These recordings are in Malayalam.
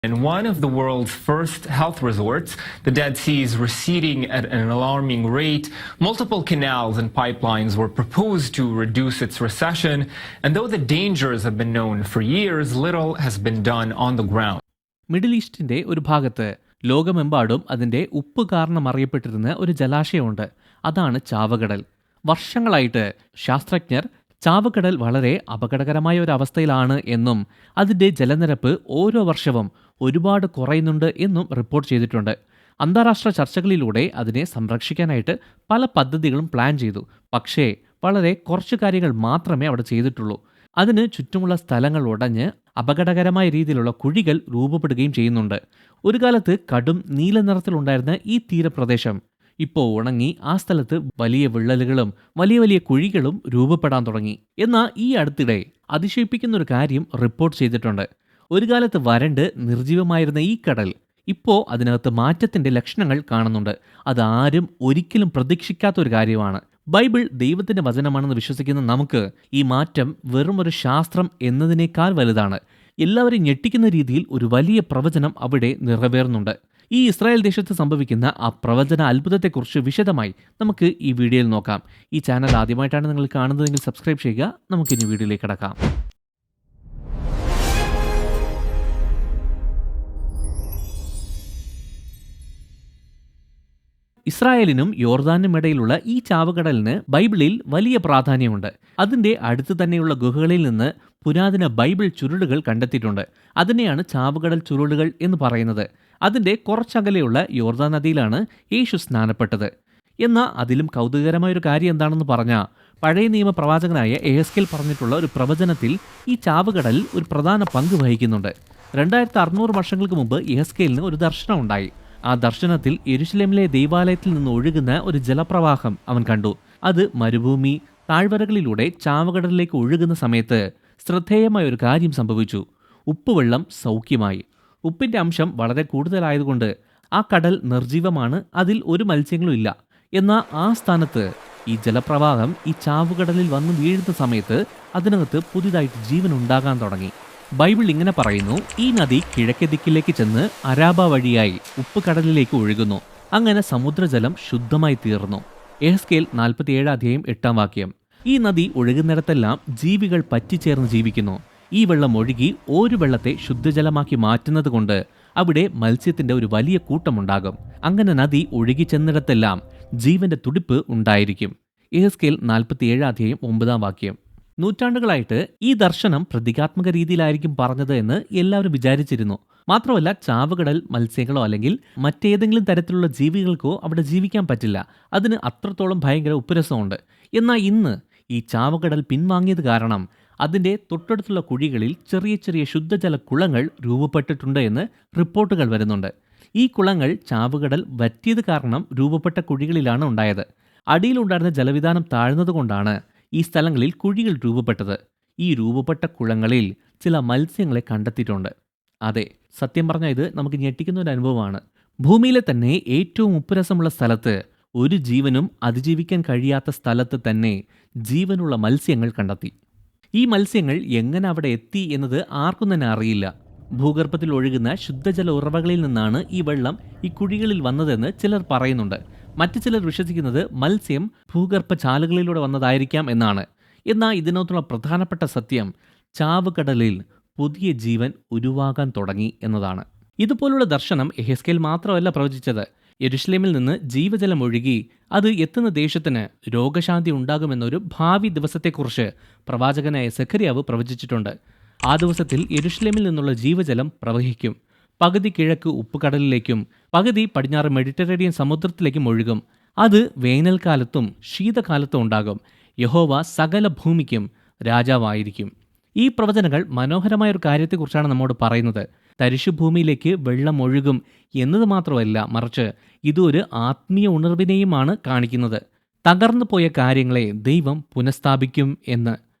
In one of the world's first health resorts, the Dead Sea is receding at an alarming rate. Multiple canals and pipelines were proposed to reduce its recession, and though the dangers have been known for years, little has been done on the ground. Middle ഈസ്റ്റിന്റെ ഒരു ഭാഗത്ത് ലോകമെമ്പാടും അതിന്റെ ഉപ്പ് കാരണം അറിയപ്പെട്ടിരുന്ന ഒരു ജലാശയമുണ്ട്. അതാണ് ചാവക്കടൽ. വർഷങ്ങളായിട്ട് ശാസ്ത്രജ്ഞർ ചാവക്കടൽ വളരെ അപകടകരമായ ഒരു അവസ്ഥയിലാണ് എന്നും അതിന്റെ ജലനിരപ്പ് ഓരോ വർഷവും ഒരുപാട് കുറയുന്നുണ്ട് എന്നും റിപ്പോർട്ട് ചെയ്തിട്ടുണ്ട്. അന്താരാഷ്ട്ര ചർച്ചകളിലൂടെ അതിനെ സംരക്ഷിക്കാനായിട്ട് പല പദ്ധതികളും പ്ലാൻ ചെയ്തു. പക്ഷേ വളരെ കുറച്ച് കാര്യങ്ങൾ മാത്രമേ അവിടെ ചെയ്തിട്ടുള്ളൂ. അതിന് ചുറ്റുമുള്ള സ്ഥലങ്ങൾ ഉടഞ്ഞ് അപകടകരമായ രീതിയിലുള്ള കുഴികൾ രൂപപ്പെടുകയും ചെയ്യുന്നുണ്ട്. ഒരു കാലത്ത് കടും നീല നിറത്തിലുണ്ടായിരുന്ന ഈ തീരപ്രദേശം ഇപ്പോൾ ഉണങ്ങി ആ സ്ഥലത്ത് വലിയ വിള്ളലുകളും വലിയ വലിയ കുഴികളും രൂപപ്പെടാൻ തുടങ്ങി. എന്നാൽ ഈ അടുത്തിടെ അതിശയിപ്പിക്കുന്ന ഒരു കാര്യം റിപ്പോർട്ട് ചെയ്തിട്ടുണ്ട്. ഒരു കാലത്ത് വരണ്ട് നിർജീവമായിരുന്ന ഈ കടൽ ഇപ്പോൾ അതിനകത്ത് മാറ്റത്തിന്റെ ലക്ഷണങ്ങൾ കാണുന്നുണ്ട്. അതാരും ഒരിക്കലും പ്രതീക്ഷിക്കാത്ത ഒരു കാര്യമാണ്. ബൈബിൾ ദൈവത്തിന്റെ വചനമാണെന്ന് വിശ്വസിക്കുന്ന നമുക്ക് ഈ മാറ്റം വെറും ഒരു ശാസ്ത്രം എന്നതിനേക്കാൾ വലുതാണ്. എല്ലാവരെയും ഞെട്ടിക്കുന്ന രീതിയിൽ ഒരു വലിയ പ്രവചനം അവിടെ നിറവേറുന്നുണ്ട്. ഈ ഇസ്രായേൽ ദേശത്ത് സംഭവിക്കുന്ന ആ പ്രവചന അത്ഭുതത്തെക്കുറിച്ച് വിശദമായി നമുക്ക് ഈ വീഡിയോയിൽ നോക്കാം. ഈ ചാനൽ ആദ്യമായിട്ടാണ് നിങ്ങൾ കാണുന്നതെങ്കിൽ സബ്സ്ക്രൈബ് ചെയ്യുക. നമുക്കിനി വീഡിയോയിലേക്ക് കടക്കാം. ഇസ്രായേലിനും യോർദാനും ഇടയിലുള്ള ഈ ചാവക്കടലിന് ബൈബിളിൽ വലിയ പ്രാധാന്യമുണ്ട്. അതിന്റെ അടുത്ത് തന്നെയുള്ള ഗുഹകളിൽ നിന്ന് പുരാതന ബൈബിൾ ചുരുളുകൾ കണ്ടെത്തിയിട്ടുണ്ട്. അതിനെയാണ് ചാവക്കടൽ ചുരുളുകൾ എന്ന് പറയുന്നത്. അതിന്റെ കുറച്ചകലെയുള്ള യോർദാൻ നദിയിലാണ് യേശു സ്നാനപ്പെട്ടത്. എന്നാൽ അതിലും കൗതുകകരമായൊരു കാര്യം എന്താണെന്ന് പറഞ്ഞാൽ, പഴയ നിയമ പ്രവാചകനായ എഹെസ്കേൽ പറഞ്ഞിട്ടുള്ള ഒരു പ്രവചനത്തിൽ ഈ ചാവക്കടൽ ഒരു പ്രധാന പങ്ക് വഹിക്കുന്നുണ്ട്. 2600 വർഷങ്ങൾക്ക് മുമ്പ് എഹെസ്കേലിന് ഒരു ദർശനം ഉണ്ടായി. ആ ദർശനത്തിൽ യെരുശലേമിലെ ദൈവാലയത്തിൽ നിന്ന് ഒഴുകുന്ന ഒരു ജലപ്രവാഹം അവൻ കണ്ടു. അത് മരുഭൂമി താഴ്വരകളിലൂടെ ചാവക്കടലിലേക്ക് ഒഴുകുന്ന സമയത്ത് ശ്രദ്ധേയമായ ഒരു കാര്യം സംഭവിച്ചു. ഉപ്പുവെള്ളം സൗഖ്യമായി. ഉപ്പിന്റെ അംശം വളരെ കൂടുതലായതുകൊണ്ട് ആ കടൽ നിർജീവമാണ്. അതിൽ ഒരു മത്സ്യങ്ങളും ഇല്ല. എന്നാൽ ആ സ്ഥാനത്ത് ഈ ജലപ്രവാഹം ഈ ചാവുകടലിൽ വന്ന് വീഴുന്ന സമയത്ത് അതിനകത്ത് പുതിയതായിട്ട് ജീവൻ ഉണ്ടാകാൻ തുടങ്ങി. ബൈബിൾ ഇങ്ങനെ പറയുന്നു, ഈ നദി കിഴക്കേ ദിക്കിലേക്ക് ചെന്ന് അരാബ വഴിയായി ഉപ്പ് കടലിലേക്ക് ഒഴുകുന്നു. അങ്ങനെ സമുദ്രജലം ശുദ്ധമായി തീർന്നു. എഹെസ്കേൽ 47:8 ഈ നദി ഒഴുകുന്നിടത്തെല്ലാം ജീവികൾ പറ്റിച്ചേർന്ന് ജീവിക്കുന്നു. ഈ വെള്ളം ഒഴുകി ഒരു വെള്ളത്തെ ശുദ്ധജലമാക്കി മാറ്റുന്നത് കൊണ്ട് അവിടെ മത്സ്യത്തിന്റെ ഒരു വലിയ കൂട്ടമുണ്ടാകും. അങ്ങനെ നദി ഒഴുകി ചെന്നിടത്തെല്ലാം ജീവന്റെ തുടിപ്പ് ഉണ്ടായിരിക്കും. എഹെസ്കേൽ 47:9 നൂറ്റാണ്ടുകളായിട്ട് ഈ ദർശനം പ്രതീകാത്മക രീതിയിലായിരിക്കും പറഞ്ഞത് എന്ന് എല്ലാവരും വിചാരിച്ചിരുന്നു. മാത്രമല്ല, ചാവക്കടൽ മത്സ്യങ്ങളോ അല്ലെങ്കിൽ മറ്റേതെങ്കിലും തരത്തിലുള്ള ജീവികൾക്കോ അവിടെ ജീവിക്കാൻ പറ്റില്ല. അതിന് അത്രത്തോളം ഭയങ്കര ഉപ്പുരസമുണ്ട്. എന്നാൽ ഇന്ന് ഈ ചാവക്കടൽ പിൻവാങ്ങിയത് കാരണം അതിൻ്റെ തൊട്ടടുത്തുള്ള കുഴികളിൽ ചെറിയ ചെറിയ ശുദ്ധജല കുളങ്ങൾ രൂപപ്പെട്ടിട്ടുണ്ട് എന്ന് റിപ്പോർട്ടുകൾ വരുന്നുണ്ട്. ഈ കുളങ്ങൾ ചാവക്കടൽ വറ്റിയത് കാരണം രൂപപ്പെട്ട കുഴികളിലാണ് ഉണ്ടായത്. അടിയിലുണ്ടായിരുന്ന ജലവിധാനം താഴ്ന്നതുകൊണ്ടാണ് ഈ സ്ഥലങ്ങളിൽ കുഴികൾ രൂപപ്പെട്ടത്. ഈ രൂപപ്പെട്ട കുളങ്ങളിൽ ചില മത്സ്യങ്ങളെ കണ്ടെത്തിയിട്ടുണ്ട്. അതെ, സത്യം പറഞ്ഞാൽ ഇത് നമുക്ക് ഞെട്ടിക്കുന്ന ഒരു അനുഭവമാണ്. ഭൂമിയിലെ തന്നെ ഏറ്റവും ഉപ്പുരസമുള്ള സ്ഥലത്ത്, ഒരു ജീവനും അതിജീവിക്കാൻ കഴിയാത്ത സ്ഥലത്ത് തന്നെ ജീവനുള്ള മത്സ്യങ്ങൾ കണ്ടെത്തി. ഈ മത്സ്യങ്ങൾ എങ്ങനെ അവിടെ എത്തി എന്നത് ആർക്കും തന്നെ അറിയില്ല. ഭൂഗർഭത്തിൽ ഒഴുകുന്ന ശുദ്ധജല ഉറവകളിൽ നിന്നാണ് ഈ വെള്ളം ഈ കുഴികളിൽ വന്നതെന്ന് ചിലർ പറയുന്നുണ്ട്. മറ്റു ചിലർ വിശ്വസിക്കുന്നത് മത്സ്യം ഭൂഗർഭ ചാലുകളിലൂടെ വന്നതായിരിക്കാം എന്നാണ്. എന്നാൽ ഇതിനകത്തുള്ള പ്രധാനപ്പെട്ട സത്യം ചാവക്കടലിൽ പുതിയ ജീവൻ ഉരുവാകാൻ തുടങ്ങി എന്നതാണ്. ഇതുപോലുള്ള ദർശനം എഹെസ്കേൽ മാത്രമല്ല പ്രവചിച്ചത്. യെരുശലേമിൽ നിന്ന് ജീവജലം ഒഴുകി അത് എത്തുന്ന ദേശത്തിന് രോഗശാന്തി ഉണ്ടാകുമെന്നൊരു ഭാവി ദിവസത്തെക്കുറിച്ച് പ്രവാചകനായ സെഖര്യാവ് പ്രവചിച്ചിട്ടുണ്ട്. ആ ദിവസത്തിൽ യെരുശലേമിൽ നിന്നുള്ള ജീവജലം പ്രവഹിക്കും. പകുതി കിഴക്ക് ഉപ്പുകടലിലേക്കും പകുതി പടിഞ്ഞാറ് മെഡിറ്ററേനിയൻ സമുദ്രത്തിലേക്കും ഒഴുകും. അത് വേനൽക്കാലത്തും ശീതകാലത്തും ഉണ്ടാകും. യഹോവ സകല ഭൂമിക്കും രാജാവായിരിക്കും. ഈ പ്രവചനങ്ങൾ മനോഹരമായൊരു കാര്യത്തെക്കുറിച്ചാണ് നമ്മോട് പറയുന്നത്. തരിശുഭൂമിയിലേക്ക് വെള്ളം ഒഴുകും എന്നത് മാത്രമല്ല, മറിച്ച് ഇതൊരു ആത്മീയ ഉണർവിനെയുമാണ് കാണിക്കുന്നത്. തകർന്നു പോയ കാര്യങ്ങളെ ദൈവം പുനഃസ്ഥാപിക്കും എന്ന്.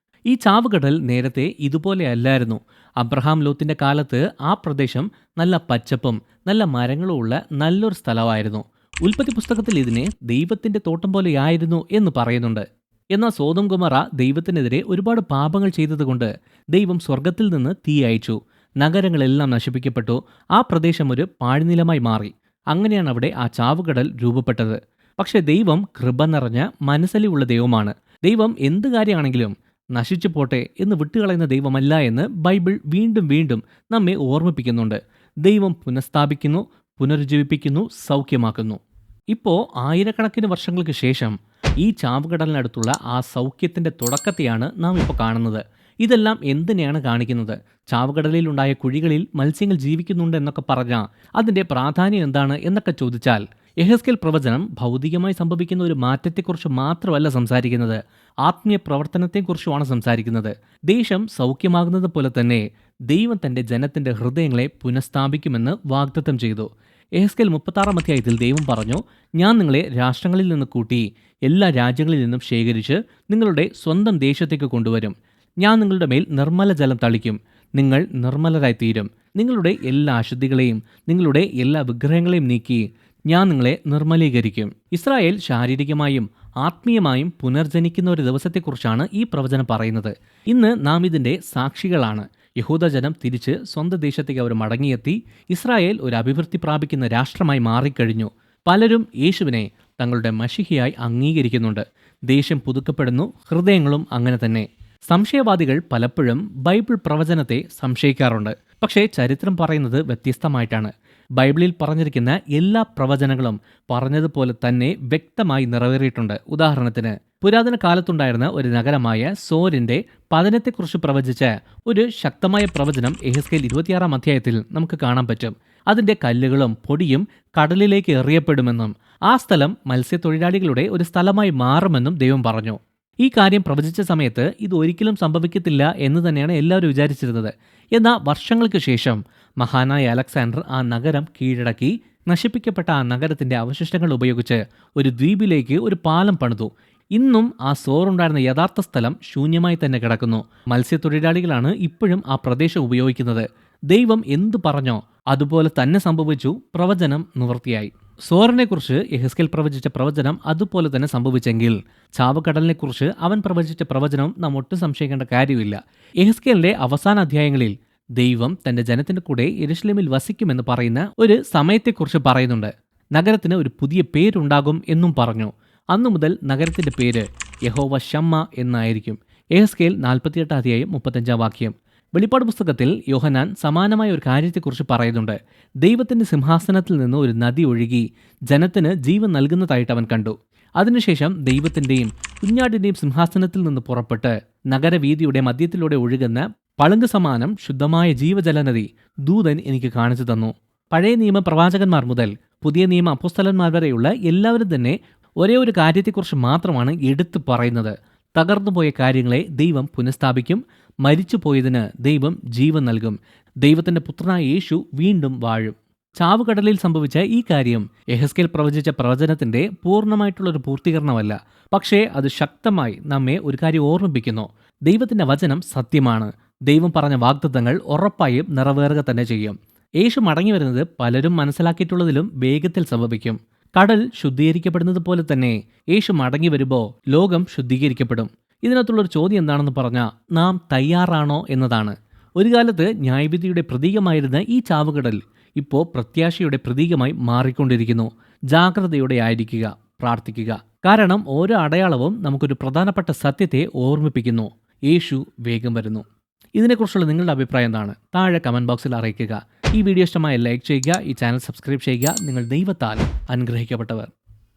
ഈ ചാവക്കടൽ നേരത്തെ ഇതുപോലെ അല്ലായിരുന്നു. അബ്രഹാം ലോത്തിന്റെ കാലത്ത് ആ പ്രദേശം നല്ല പച്ചപ്പും നല്ല മരങ്ങളും ഉള്ള നല്ലൊരു സ്ഥലമായിരുന്നു. ഉൽപ്പത്തി പുസ്തകത്തിൽ ഇതിനെ ദൈവത്തിന്റെ തോട്ടം പോലെയായിരുന്നു എന്ന് പറയുന്നുണ്ട്. എന്നാൽ സോദോം ഗൊമോറ ദൈവത്തിനെതിരെ ഒരുപാട് പാപങ്ങൾ ചെയ്തതുകൊണ്ട് ദൈവം സ്വർഗത്തിൽ നിന്ന് തീ അയച്ചു. നഗരങ്ങളെല്ലാം നശിപ്പിക്കപ്പെട്ടു. ആ പ്രദേശം ഒരു പാഴ്നിലമായി മാറി. അങ്ങനെയാണ് അവിടെ ആ ചാവുകടൽ രൂപപ്പെട്ടത്. പക്ഷേ ദൈവം കൃപ നിറഞ്ഞ മനസ്സലിവുള്ള ദൈവമാണ്. ദൈവം എന്ത് കാര്യമാണെങ്കിലും നശിച്ചു പോട്ടെ എന്ന് വിട്ടുകളയുന്ന ദൈവമല്ല എന്ന് ബൈബിൾ വീണ്ടും വീണ്ടും നമ്മെ ഓർമ്മിപ്പിക്കുന്നുണ്ട്. ദൈവം പുനഃസ്ഥാപിക്കുന്നു, പുനരുജ്ജീവിപ്പിക്കുന്നു, സൗഖ്യമാക്കുന്നു. ഇപ്പോൾ ആയിരക്കണക്കിന് വർഷങ്ങൾക്ക് ശേഷം ഈ ചാവുകടലിനടുത്തുള്ള ആ സൗഖ്യത്തിൻ്റെ തുടക്കത്തെയാണ് നാം ഇപ്പോൾ കാണുന്നത്. ഇതെല്ലാം എന്തിനെയാണ് കാണിക്കുന്നത്? ചാവുകടലിൽ ഉണ്ടായ കുഴികളിൽ മത്സ്യങ്ങൾ ജീവിക്കുന്നുണ്ട് എന്നൊക്കെ പറഞ്ഞാൽ അതിൻ്റെ പ്രാധാന്യം എന്താണ് എന്നൊക്കെ ചോദിച്ചാൽ, യെഹെസ്കേൽ പ്രവചനം ഭൗതികമായി സംഭവിക്കുന്ന ഒരു മാറ്റത്തെക്കുറിച്ച് മാത്രമല്ല സംസാരിക്കുന്നത്, ആത്മീയ പ്രവർത്തനത്തെക്കുറിച്ചുമാണ് സംസാരിക്കുന്നത്. ദേശം സൗഖ്യമാകുന്നത് പോലെ തന്നെ ദൈവം തൻ്റെ ജനത്തിൻ്റെ ഹൃദയങ്ങളെ പുനഃസ്ഥാപിക്കുമെന്ന് വാഗ്ദത്തം ചെയ്തു. യെഹെസ്കേൽ 36 അധ്യായത്തിൽ ദൈവം പറഞ്ഞു, ഞാൻ നിങ്ങളെ രാഷ്ട്രങ്ങളിൽ നിന്ന് കൂട്ടി എല്ലാ രാജ്യങ്ങളിൽ നിന്നും ശേഖരിച്ച് നിങ്ങളുടെ സ്വന്തം ദേശത്തേക്ക് കൊണ്ടുവരും. ഞാൻ നിങ്ങളുടെ മേൽ നിർമ്മല ജലം തളിക്കും. നിങ്ങൾ നിർമ്മലരായി തീരും. നിങ്ങളുടെ എല്ലാ അശുദ്ധികളെയും നിങ്ങളുടെ എല്ലാ വിഗ്രഹങ്ങളെയും നീക്കി ഞാൻ നിങ്ങളെ നിർമ്മലീകരിക്കും. ഇസ്രായേൽ ശാരീരികമായും ആത്മീയമായും പുനർജനിക്കുന്ന ഒരു ദിവസത്തെക്കുറിച്ചാണ് ഈ പ്രവചനം പറയുന്നത്. ഇന്ന് നാം ഇതിൻ്റെ സാക്ഷികളാണ്. യഹൂദജനം തിരിച്ച് സ്വന്തം ദേശത്തേക്ക് അവർ മടങ്ങിയെത്തി. ഇസ്രായേൽ ഒരു അഭിവൃദ്ധി പ്രാപിക്കുന്ന രാഷ്ട്രമായി മാറിക്കഴിഞ്ഞു. പലരും യേശുവിനെ തങ്ങളുടെ മശിഹയായി അംഗീകരിക്കുന്നുണ്ട്. ദേശം പുതുക്കപ്പെടുന്നു, ഹൃദയങ്ങളും അങ്ങനെ തന്നെ. സംശയവാദികൾ പലപ്പോഴും ബൈബിൾ പ്രവചനത്തെ സംശയിക്കാറുണ്ട്. പക്ഷേ ചരിത്രം പറയുന്നത് വ്യത്യസ്തമായിട്ടാണ്. ബൈബിളിൽ പറഞ്ഞിരിക്കുന്ന എല്ലാ പ്രവചനങ്ങളും പറഞ്ഞതുപോലെ തന്നെ വ്യക്തമായി നിറവേറിയിട്ടുണ്ട്. ഉദാഹരണത്തിന്, പുരാതന കാലത്തുണ്ടായിരുന്ന ഒരു നഗരമായ സോരിന്റെ പതനത്തെക്കുറിച്ച് പ്രവചിച്ച ഒരു ശക്തമായ പ്രവചനം യെഹെസ്കേൽ 26 അധ്യായത്തിൽ നമുക്ക് കാണാൻ പറ്റും. അതിൻ്റെ കല്ലുകളും പൊടിയും കടലിലേക്ക് എറിയപ്പെടുമെന്നും ആ സ്ഥലം മത്സ്യത്തൊഴിലാളികളുടെ ഒരു സ്ഥലമായി മാറുമെന്നും ദൈവം പറഞ്ഞു. ഈ കാര്യം പ്രവചിച്ച സമയത്ത് ഇത് ഒരിക്കലും സംഭവിക്കത്തില്ല എന്ന് തന്നെയാണ് എല്ലാവരും വിചാരിച്ചിരുന്നത്. എന്നാൽ വർഷങ്ങൾക്ക് ശേഷം മഹാനായ അലക്സാണ്ടർ ആ നഗരം കീഴടക്കി. നശിപ്പിക്കപ്പെട്ട ആ നഗരത്തിൻ്റെ അവശിഷ്ടങ്ങൾ ഉപയോഗിച്ച് ഒരു ദ്വീപിലേക്ക് ഒരു പാലം പണിതു. ഇന്നും ആ സോറുണ്ടായിരുന്ന യഥാർത്ഥ സ്ഥലം ശൂന്യമായി തന്നെ കിടക്കുന്നു. മത്സ്യത്തൊഴിലാളികളാണ് ഇപ്പോഴും ആ പ്രദേശം ഉപയോഗിക്കുന്നത്. ദൈവം എന്തു പറഞ്ഞോ അതുപോലെ തന്നെ സംഭവിച്ചു. പ്രവചനം നിവൃത്തിയായി. സോറിനെക്കുറിച്ച് യെഹെസ്കേൽ പ്രവചിച്ച പ്രവചനം അതുപോലെ തന്നെ സംഭവിച്ചെങ്കിൽ ചാവുകടലിനെക്കുറിച്ച് അവൻ പ്രവചിച്ച പ്രവചനവും നാം ഒട്ടും സംശയിക്കേണ്ട കാര്യമില്ല. യെഹെസ്കേലിന്റെ അവസാന അധ്യായങ്ങളിൽ ദൈവം തന്റെ ജനത്തിന്റെ കൂടെ യെരുശലേമിൽ വസിക്കുമെന്ന് പറയുന്ന ഒരു സമയത്തെക്കുറിച്ച് പറയുന്നുണ്ട്. നഗരത്തിന് ഒരു പുതിയ പേരുണ്ടാകും എന്നും പറഞ്ഞു. അന്നു മുതൽ നഗരത്തിന്റെ പേര് യഹോവ ശമ്മ എന്നായിരിക്കും. യെഹെസ്കേൽ 48 അധ്യായം 35 വാക്യം. വെളിപ്പാട് പുസ്തകത്തിൽ യോഹന്നാൻ സമാനമായ ഒരു കാര്യത്തെക്കുറിച്ച് പറയുന്നുണ്ട്. ദൈവത്തിന്റെ സിംഹാസനത്തിൽ നിന്ന് ഒരു നദി ഒഴുകി ജനത്തിന് ജീവൻ നൽകുന്നതായിട്ട് അവൻ കണ്ടു. അതിനുശേഷം ദൈവത്തിന്റെയും കുഞ്ഞാടിന്റെയും സിംഹാസനത്തിൽ നിന്ന് പുറപ്പെട്ട് നഗരവീതിയുടെ മധ്യത്തിലൂടെ ഒഴുകുന്ന പളുങ്ക് സമാനം ശുദ്ധമായ ജീവജലനദി ദൂതൻ എനിക്ക് കാണിച്ചു തന്നു. പഴയ നിയമ പ്രവാചകന്മാർ മുതൽ പുതിയ നിയമ അപ്പോസ്തലന്മാർ വരെയുള്ള എല്ലാവരും തന്നെ ഒരേ ഒരു കാര്യത്തെക്കുറിച്ച് മാത്രമാണ് എടുത്തു പറയുന്നത്. തകർന്നുപോയ കാര്യങ്ങളെ ദൈവം പുനഃസ്ഥാപിക്കും. മരിച്ചുപോയതിന് ദൈവം ജീവൻ നൽകും. ദൈവത്തിന്റെ പുത്രനായ യേശു വീണ്ടും വാഴും. ചാവുകടലിൽ സംഭവിച്ച ഈ കാര്യം യെഹെസ്കേൽ പ്രവചിച്ച പ്രവചനത്തിന്റെ പൂർണ്ണമായിട്ടുള്ളൊരു പൂർത്തീകരണമല്ല. പക്ഷേ അത് ശക്തമായി നമ്മെ ഒരു കാര്യം ഓർമ്മിപ്പിക്കുന്നു. ദൈവത്തിന്റെ വചനം സത്യമാണ്. ദൈവം പറഞ്ഞ വാഗ്ദത്തങ്ങൾ ഉറപ്പായും നിറവേറുക തന്നെ ചെയ്യും. യേശു മടങ്ങി വരുന്നത് പലരും മനസ്സിലാക്കിയിട്ടുള്ളതിലും വേഗത്തിൽ സംഭവിക്കും. കടൽ ശുദ്ധീകരിക്കപ്പെടുന്നത് പോലെ തന്നെ യേശു മടങ്ങി വരുമ്പോൾ ലോകം ശുദ്ധീകരിക്കപ്പെടും. ഇതിനകത്തുള്ളൊരു ചോദ്യം എന്താണെന്ന് പറഞ്ഞാൽ, നാം തയ്യാറാണോ എന്നതാണ്. ഒരു കാലത്ത് ന്യായവിധിയുടെ പ്രതീകമായിരുന്ന ഈ ചാവുകടൽ ഇപ്പോൾ പ്രത്യാശയുടെ പ്രതീകമായി മാറിക്കൊണ്ടിരിക്കുന്നു. ജാഗ്രതയോടെ ആയിരിക്കുക, പ്രാർത്ഥിക്കുക. കാരണം ഓരോ അടയാളവും നമുക്കൊരു പ്രധാനപ്പെട്ട സത്യത്തെ ഓർമ്മിപ്പിക്കുന്നു. യേശു വേഗം വരുന്നു. ഇതിനെക്കുറിച്ചുള്ള നിങ്ങളുടെ അഭിപ്രായം എന്താണ്? താഴെ കമന്റ് ബോക്സിൽ അറിയിക്കുക. ഈ വീഡിയോ ഇഷ്ടമായ ലൈക്ക് ചെയ്യുക, ഈ ചാനൽ സബ്സ്ക്രൈബ് ചെയ്യുക. നിങ്ങൾ ദൈവത്താൽ അനുഗ്രഹിക്കപ്പെട്ടവർ.